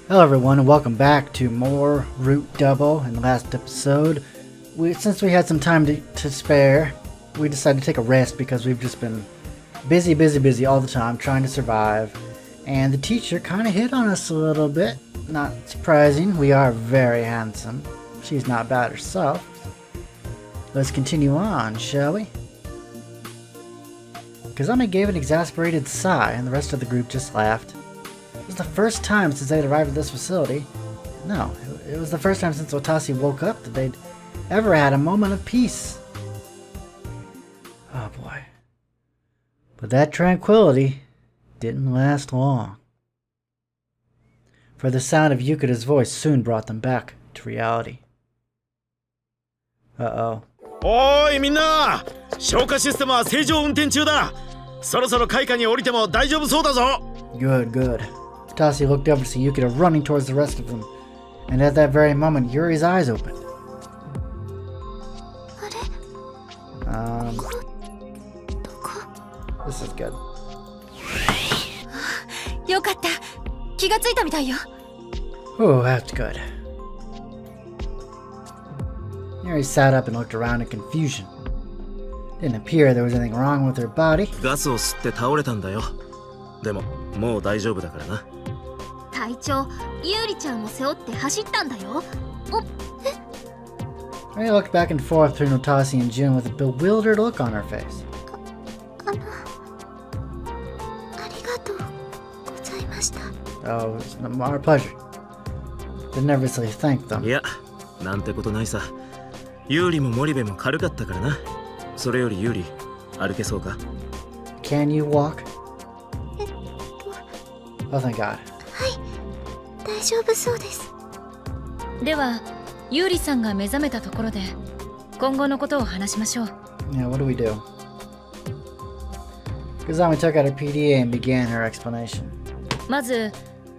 Hello everyone and welcome back to more Root Double. In the last episode, since we had some time to spare, we decided to take a rest because we've just been busy all the time trying to survive. And the teacher kind of hit on us a little bit. Not surprising, we are very handsome. She's not bad herself. Let's continue on, shall we? Kazami gave an exasperated sigh and the rest of the group just laughed. It was the first time since they'd arrived at this facility. No, it was the first time since Otasi woke up that they'd ever had a moment of peace. Oh boy. But that tranquility didn't last long. For the sound of Yukita's voice soon brought them back to reality. Uh-oh. Oi, みんな! 消火システムは正常運転中だ。そろそろ階下に降りても大丈夫そうだぞ。Good, good. Otasi looked over to see Yukita running towards the rest of them, and at that very moment, Yuri's eyes opened. This is good. よかった。気がついたみたいよ。Oh, that's good. Yuri sat up and looked around in confusion. Didn't appear there was anything wrong with her body. ガスを吸って倒れたんだよ。でも、もう大丈夫だからな。隊長、ユーリちゃんを背負って走ったんだよ。Ray looked back and forth between Otasi and Jun with a bewildered look on her face. ありがとうございました。Oh, it was our pleasure. They nervously thanked them. いや、なんてことないさ。ユーリもモリベも軽かったからな。それよりユーリ、歩けそうか？ Can you walk? Oh, thank God. はい、大丈夫そうです。では、ユーリさんが目覚めたところで今後のことを話しましょう。Yeah, what do we do? Kazami took out her PDA and began her explanation. まず、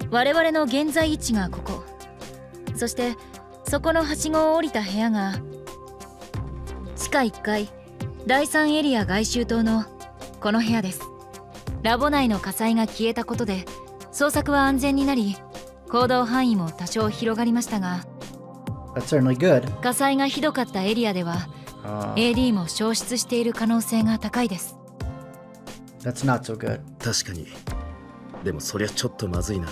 我々の現在位置がここ。そして、そこのはしごを降りた部屋が地下1階、第3エリア外周棟のこの部屋です。ラボ内の火災が消えたことで捜索は安全になり、行動範囲も多少広がりましたが、That's certainly good. 火災がひどかったエリアでは AD も消失している可能性が高いです。That's not so good. 確かに。でもそりゃちょっとまずいな。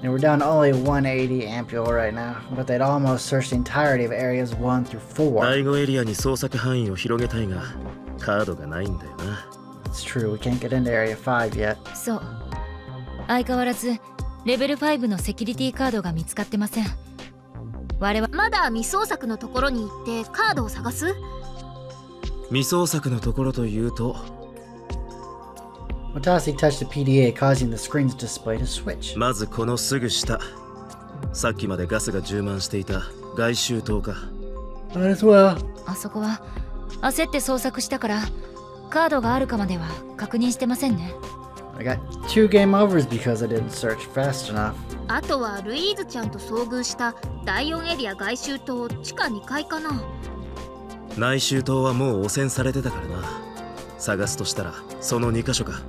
And we're down to only 180 ampule right now, but they'd almost searched the entirety of areas 1 through 4. 第5エリアに捜索範囲を広げたいが、カードがないんだよな。It's true, we can't get into area 5 yet. そう。相変わらずレベル5のセキュリティカードが見つかってません。我々まだ未捜索のところに行ってカードを探す？未捜索のところというと、Otasi touched the PDA, causing the screen's display to switch. まずこのすぐ下。さっきまでガスが充満していた外周灯か。Might as well. あそこは焦って捜索したからカードがあるかまでは確認してませんね。I got 2 game overs because I didn't search fast enough. あとはルイーズちゃんと遭遇した第4エリア外周棟地下2階かな。内周灯はもう汚染されてたからな。探すとしたらその2箇所か。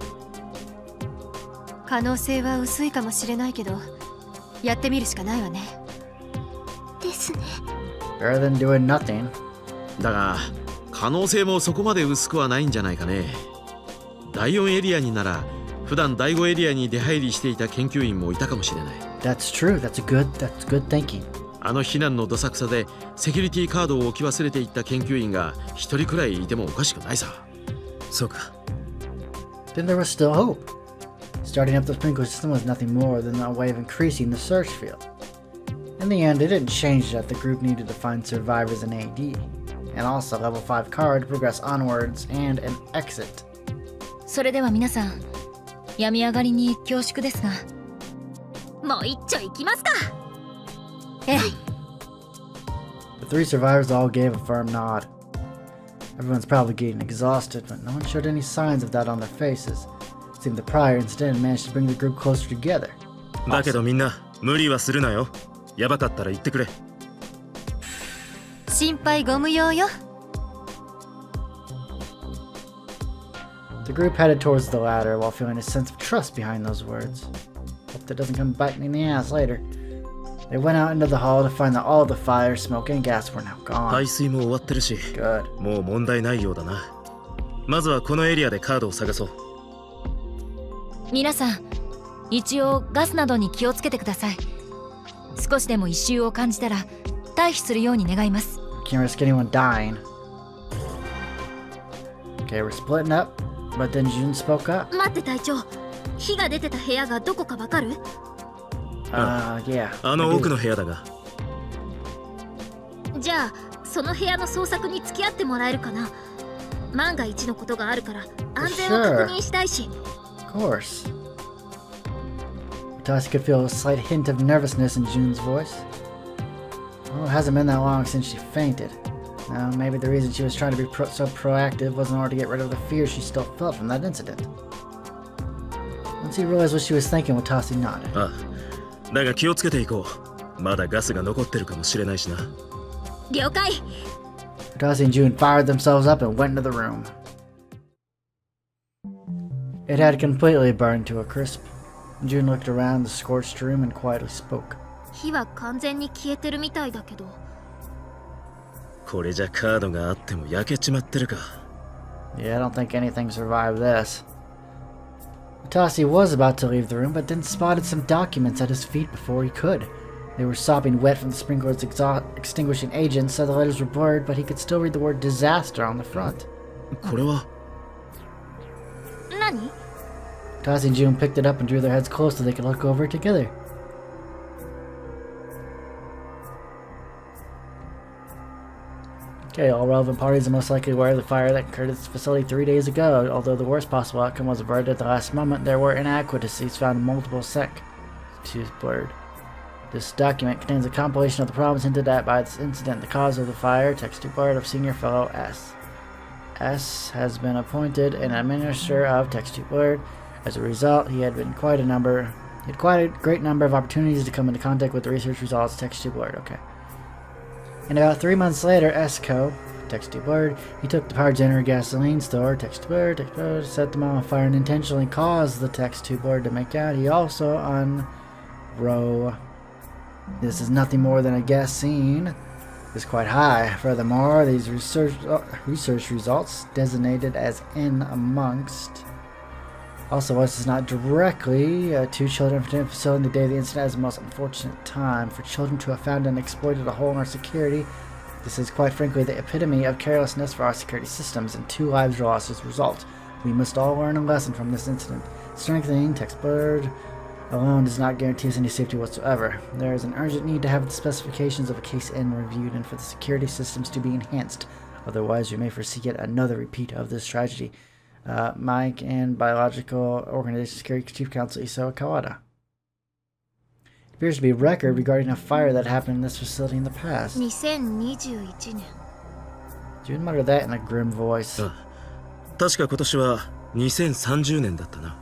可能性は薄いかもしれないけど、やってみるしかないわね。ですね。 Better than doing nothing. だが可能性もそこまで薄くはないんじゃないかね。第4エリアになら普段第5エリアに出入りしていた研究員もいたかもしれない。 That's true. That's good thinking. あの避難のどさくさでセキュリティカードを置き忘れていった研究員が一人くらいいてもおかしくないさ。そうか。 Then there was still hope. Starting up the sprinkler system was nothing more than a way of increasing the search field. In the end, it didn't change that the group needed to find survivors in AD, and also level 5 card to progress onwards and an exit. それでは皆さん、病み上がりに恐縮ですが、もう一丁行きますか。ええ。The 3 survivors all gave a firm nod. Everyone's probably getting exhausted, but no one showed any signs of that on their faces. It seemed the prior incident managed to bring the group closer together. だけどみんな無理はするなよ。やばかったら言ってくれ。心配ご無用よ。The group headed towards the ladder while feeling a sense of trust behind those words. Hope that doesn't come bite me in the ass later. They went out into the hall to find that all the fire, smoke, and gas were now gone. 排水も終わってるし、 Good. もう問題ないようだな。まずはこのエリアでカードを探そう。皆さん、一応ガスなどに気をつけてください。少しでも異臭を感じたら退避するように願います。 Can't risk anyone dying. Okay, we're splitting up, but then June spoke up. 待って隊長、火が出てた部屋がどこかわかる？ Yeah. あの奥の部屋だが。じゃあその部屋の捜索に付き合ってもらえるかな。万が一のことがあるから安全を確認したいし。Of course. Tassi could feel a slight hint of nervousness in June's voice. Well, it hasn't been that long since she fainted. Now, maybe the reason she was trying to be so proactive was in order to get rid of the fear she still felt from that incident. Once he realized what she was thinking, Tassi nodded. ああ、だが気をつけていこう。まだガスが残ってるかもしれないしな。了解。Tassi and June fired themselves up and went into the room. It had completely burned to a crisp. June looked around the scorched room and quietly spoke. 火は完全に消えてるみたいだけど。これじゃカードがあっても焼けちまってるか。 Yeah, I don't think anything survived this. Tassi was about to leave the room, but then spotted some documents at his feet before he could. They were sopping wet from the sprinkler's extinguishing agent, so the letters were blurred, but he could still read the word disaster on the front. これは何？ Tassi and June picked it up and drew their heads close so they could look over it together. Okay, all relevant parties are most likely aware of the fire that occurred at this facility 3 days ago. Although the worst possible outcome was averted at the last moment, there were inadequacies found in multiple She's blurred. This document contains a compilation of the problems hinted at by this incident. The cause of the fire, text to blurred of senior fellow S. S has been appointed an administrator of text to blurred. As a result, he had quite a great number of opportunities to come into contact with the research results. Text to blurred. Okay. And about 3 months later, Esco, text to blurred, he took the power generator gasoline store, text to blurred, set them all on fire and intentionally caused the text to blurred to make out. He also unrow. This is nothing more than a guess scene. Is quite high. Furthermore, these research results designated as in amongst. Also, this is not directly 2 children from the facility on the day of the incident as the most unfortunate time for children to have found and exploited a hole in our security. This is quite frankly the epitome of carelessness for our security systems, and 2 lives were lost as a result. We must all learn a lesson from this incident. Strengthening text blurred alone does not guarantee us any safety whatsoever. There is an urgent need to have the specifications of a case N reviewed and for the security systems to be enhanced. Otherwise, we may foresee yet another repeat of this tragedy. Mike and Biological Organization Security Chief Counsel Isao Kawada. It appears to be a record regarding a fire that happened in this facility in the past. 2021年。 June muttered that in a grim voice. ああ、確か今年は2030年だったな。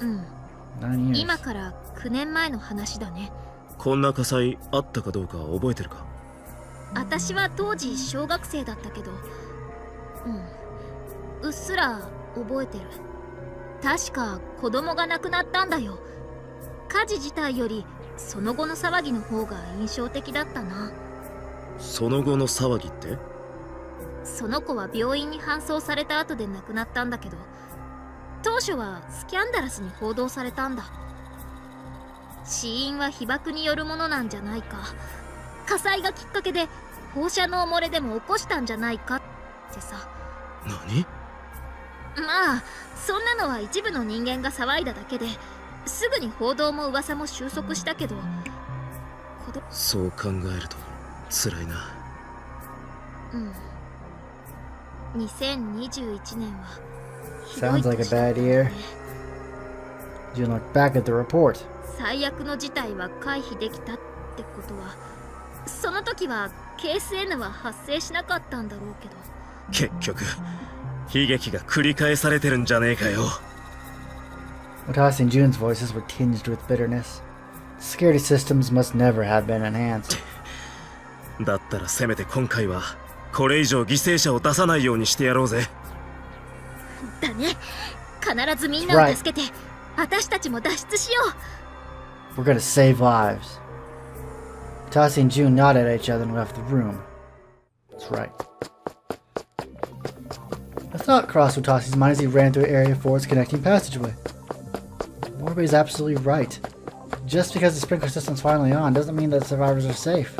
うん。 9 years. 今から9年前の話だね。こんな火災あったかどうか覚えてるか。私は当時小学生だったけど、うっすら覚えてる。確か子供が亡くなったんだよ。火事自体よりその後の騒ぎの方が印象的だったな。その後の騒ぎって？その子は病院に搬送された後で亡くなったんだけど、当初はスキャンダラスに報道されたんだ。死因は被爆によるものなんじゃないか、火災がきっかけで放射能漏れでも起こしたんじゃないかってさ。何？まあそんなのは一部の人間が騒いだだけで、すぐに報道も噂も収束したけど、そう考えると辛いな。2021年は Sounds like a bad year. June looked back at the report. 最悪の事態は回避できたってことは、その時はケース N は発生しなかったんだろうけど。結局悲劇が繰り返されてるんじゃねえかよ。Tassi and June's voices were tinged with bitterness. Security systems must never have been enhanced. だったらせめて今回はこれ以上犠牲者を出さないようにしてやろうぜ。だね。必ずみんなを助けて、私たちも脱出しよう。We're gonna save lives. Tassie and June nodded at each other and left the room. That's right. A thought crossed with Tassie's mind as he ran through Area 4's connecting passageway. Morby's absolutely right. Just because the sprinkler system's finally on doesn't mean that survivors are safe.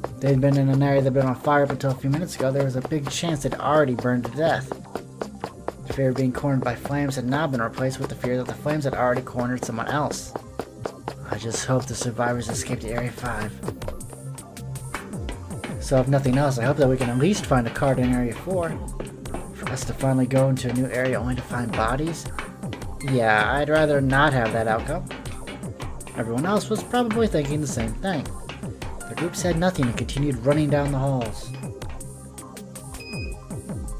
If they'd been in an area that had been on fire up until a few minutes ago, there was a big chance they'd already burned to death. The fear of being cornered by flames had now been replaced with the fear that the flames had already cornered someone else. I just hope the survivors escaped to Area 5. So if nothing else, I hope that we can at least find a card in Area 4. For us to finally go into a new area only to find bodies? Yeah, I'd rather not have that outcome. Everyone else was probably thinking the same thing. The group said nothing and continued running down the halls.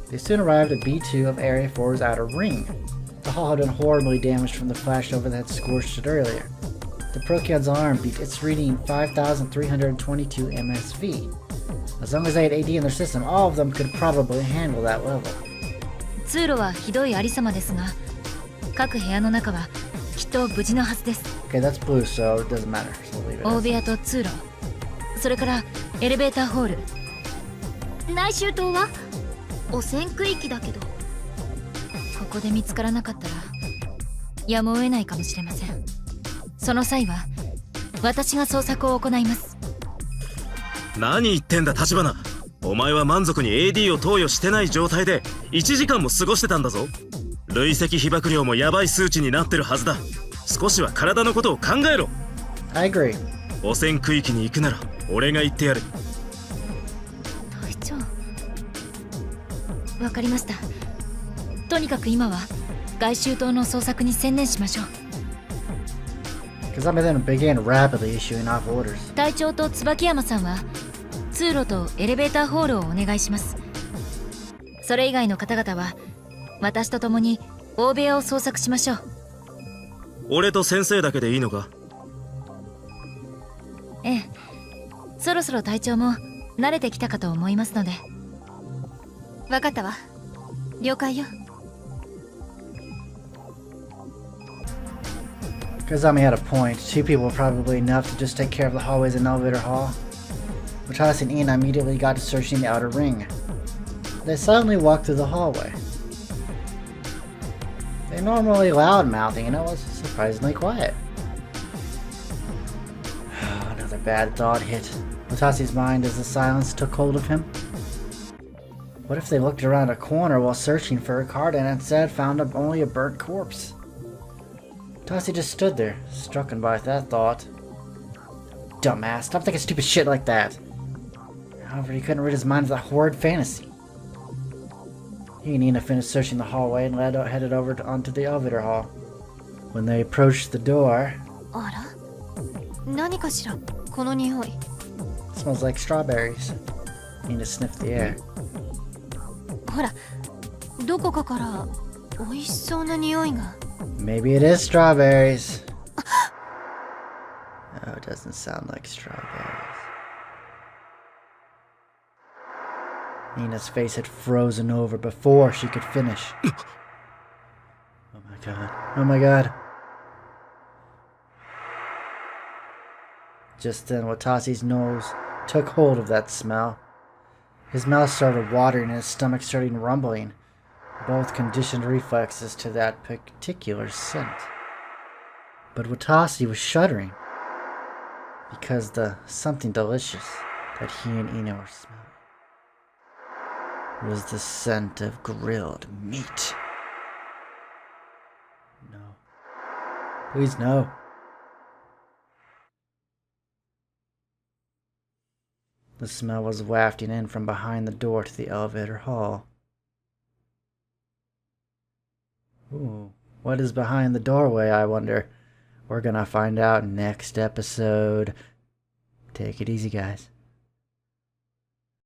They soon arrived at B2 of Area 4's outer ring. The hall had been horribly damaged from the flashover that had scorched it earlier. The Procion's alarm beat its reading 5,322 MSV. As long as they had AD in their system, all of them could probably handle that level. 通路はひどいありさまですが、各部屋の中はきっと無事のはずです。Okay, that's blue, so it doesn't matter. So we'll leave it 大 as. 部屋と通路、それからエレベーターホール。内周島は汚染区域だけど。ここで見つからなかったらやむを得ないかもしれません。その際は私が捜索を行います。何言ってんだ橘。お前は満足に AD を投与してない状態で1時間も過ごしてたんだぞ。累積被曝量もヤバい数値になってるはずだ。少しは体のことを考えろ。 I agree. 汚染区域に行くなら俺が言ってやる。隊長、わかりました。とにかく今は外周島の捜索に専念しましょう。Kazami then began rapidly issuing off orders. 隊長と椿山さんは通路とエレベーターホールをお願いします。それ以外の方々は私と共に大部屋を捜索しましょう。俺と先生だけでいいのか？ええ、そろそろ隊長も慣れてきたかと思いますので。わかったわ。了解よ。Kazami had a point. Two people were probably enough to just take care of the hallways and elevator hall. Watashi and Ina immediately got to searching the outer ring. They silently walked through the hallway. They normally loud-mouthing, and it was surprisingly quiet. Another bad thought hit Watashi's mind as the silence took hold of him. What if they looked around a corner while searching for a card and instead found only a burnt corpse? Watashi just stood there, stricken by that thought. Dumbass, stop thinking stupid shit like that. However, he couldn't rid his mind of that horrid fantasy. He and Ina finished searching the hallway and headed over onto the elevator hall. When they approached the door, あら、何かしらこの匂い。it smells like strawberries. Ina sniffed the air. ほら、どこかから美味しそうな匂いが。Maybe it is strawberries. Oh, it doesn't sound like strawberries. Nina's face had frozen over before she could finish. Oh my god. Oh my god. Just then, Watashi's nose took hold of that smell. His mouth started watering and his stomach started rumbling. Both conditioned reflexes to that particular scent. But Watashi was shuddering because the something delicious that he and Ina were smelling was the scent of grilled meat. No. Please no. The smell was wafting in from behind the door to the elevator hall. Ooh, what is behind the doorway, I wonder? We're gonna find out next episode. Take it easy, guys.